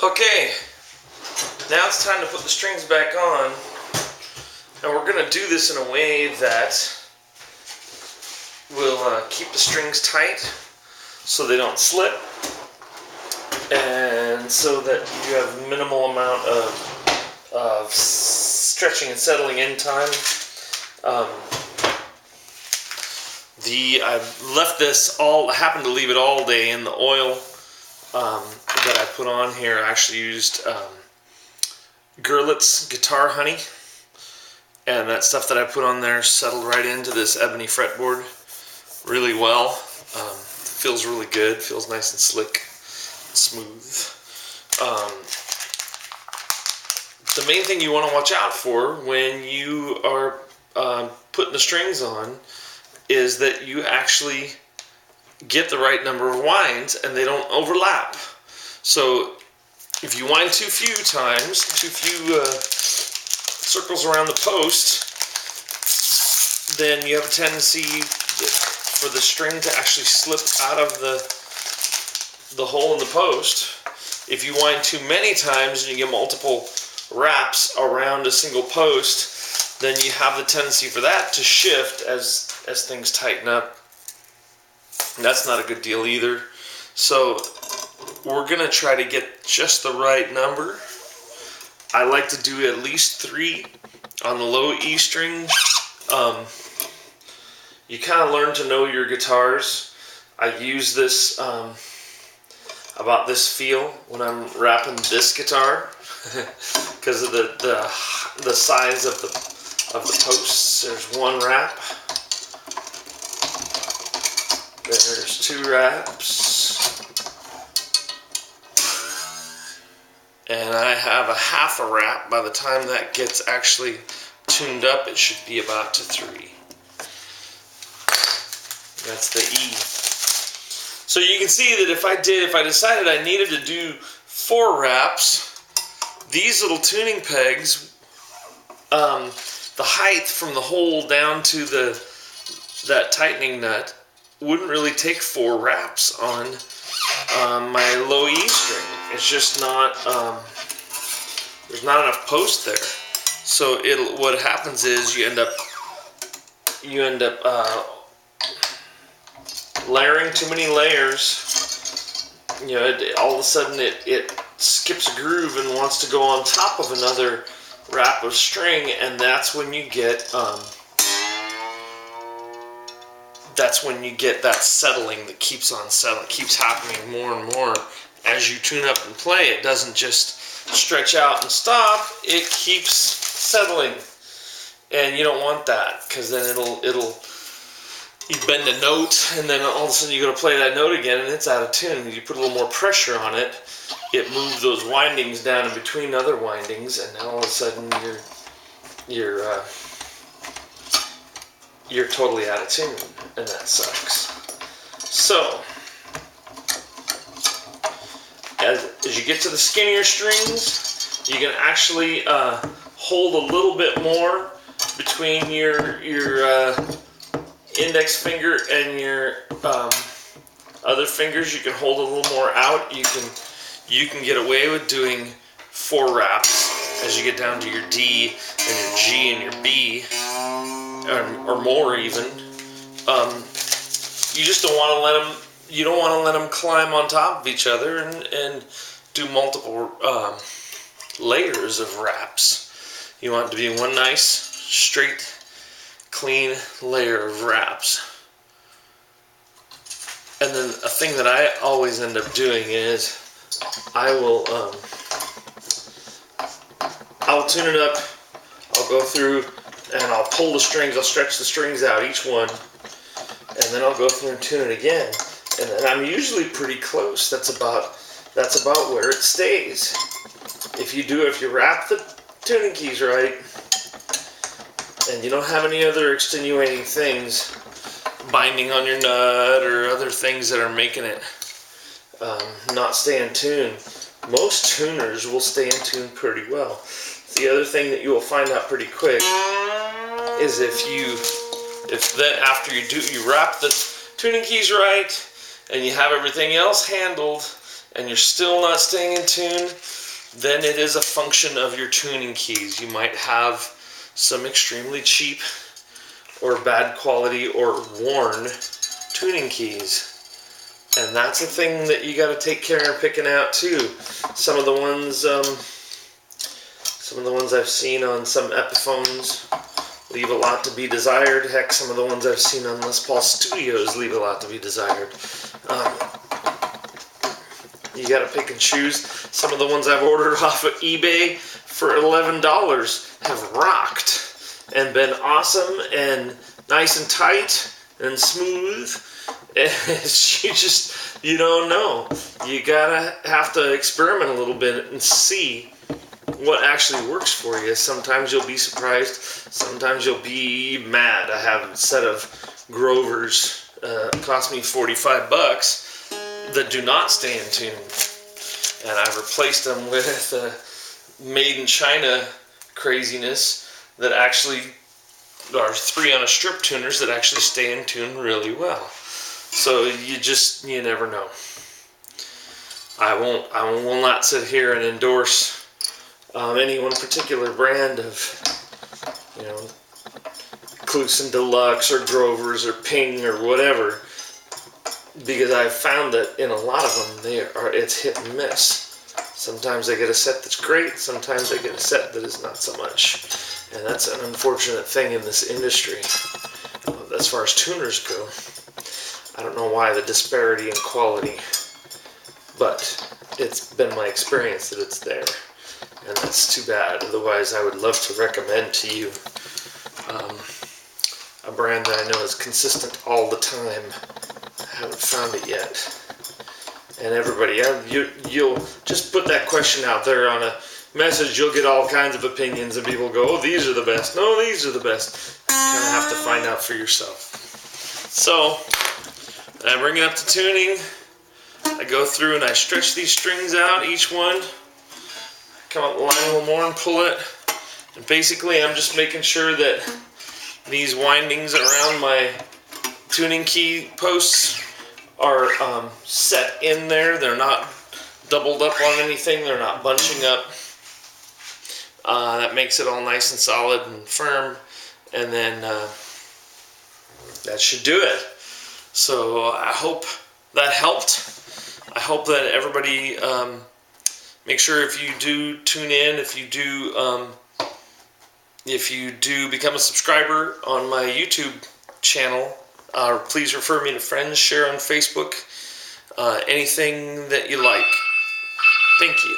Okay, now it's time to put the strings back on, and we're going to do this in a way that will keep the strings tight so they don't slip, and so that you have minimal amount of stretching and settling in time. I've left this all, happened to leave it all day in the oil that I put on here. I actually used Gurlitt's Guitar Honey, and that stuff that I put on there settled right into this ebony fretboard really well. Feels really good, feels nice and slick and smooth. The main thing you want to watch out for when you are putting the strings on is that you actually get the right number of winds and they don't overlap. So if you wind too few circles around the post, then you have a tendency for the string to actually slip out of the hole in the post. If you wind too many times and you get multiple wraps around a single post, then you have the tendency for that to shift as things tighten up. And that's not a good deal either. So we're going to try to get just the right number. I like to do at least 3 on the low E string. You kind of learn to know your guitars. I use this about this feel when I'm wrapping this guitar because of the size of the posts. There's 1 wrap. There's 2 wraps. And I have a half a wrap. By the time that gets actually tuned up, it should be about to 3. That's the E. So you can see that if I decided I needed to do 4 wraps, these little tuning pegs, the height from the hole down to that tightening nut wouldn't really take 4 wraps on my low E string. It's just not, there's not enough post there. So what happens is you end up layering too many layers. You know, all of a sudden it skips a groove and wants to go on top of another wrap of string, and that's when you get that settling that keeps on settling, keeps happening more and more as you tune up and play. It doesn't just stretch out and stop, it keeps settling, and you don't want that, because then you bend a note and then all of a sudden you go to play that note again and it's out of tune. You put a little more pressure on it, it moves those windings down in between other windings, and now all of a sudden you're totally out of tune, and that sucks. So as you get to the skinnier strings, you can actually hold a little bit more between your index finger and your other fingers. You can hold a little more out. You can get away with doing 4 wraps as you get down to your D and your G and your B, or more even. You just don't want to let them. You don't want to let them climb on top of each other and do multiple layers of wraps. You want it to be one nice, straight, clean layer of wraps. And then a thing that I always end up doing is I'll tune it up. I'll go through and I'll pull the strings. I'll stretch the strings out, each one, and then I'll go through and tune it again. And then I'm usually pretty close. That's about where it stays. If you wrap the tuning keys right, and you don't have any other extenuating things, binding on your nut or other things that are making it not stay in tune, most tuners will stay in tune pretty well. The other thing that you will find out pretty quick is if then after you wrap the tuning keys right and you have everything else handled and you're still not staying in tune, then it is a function of your tuning keys. You might have some extremely cheap or bad quality or worn tuning keys. And that's a thing that you got to take care of picking out too. Some of the ones I've seen on some Epiphones leave a lot to be desired. Heck, some of the ones I've seen on Les Paul Studios leave a lot to be desired. You got to pick and choose. Some of the ones I've ordered off of eBay for $11 have rocked and been awesome and nice and tight and smooth. You don't know. You gotta have to experiment a little bit and see what actually works for you. Sometimes you'll be surprised. Sometimes you'll be mad. I have a set of Grovers, cost me $45, that do not stay in tune. And I've replaced them with made in China craziness that actually are 3 on a strip tuners that actually stay in tune really well. So you never know. I will not sit here and endorse any one particular brand of, Kluson Deluxe or Grovers or Ping or whatever, because I've found that in a lot of them it's hit and miss. Sometimes I get a set that's great, sometimes I get a set that is not so much. And that's an unfortunate thing in this industry. As far as tuners go, I don't know why the disparity in quality, but it's been my experience that it's there. And that's too bad. Otherwise, I would love to recommend to you a brand that I know is consistent all the time. I haven't found it yet. And everybody, you'll just put that question out there on a message, you'll get all kinds of opinions, and people go, oh, these are the best. No, these are the best. You kind of have to find out for yourself. So, I bring it up to tuning. I go through and I stretch these strings out, each one. Come up the line a little more and pull it. And basically, I'm just making sure that these windings around my tuning key posts are set in there. They're not doubled up on anything. They're not bunching up. That makes it all nice and solid and firm. And then that should do it. So I hope that helped. I hope that everybody make sure if you do tune in, if you do become a subscriber on my YouTube channel, please refer me to friends, share on Facebook, anything that you like. Thank you.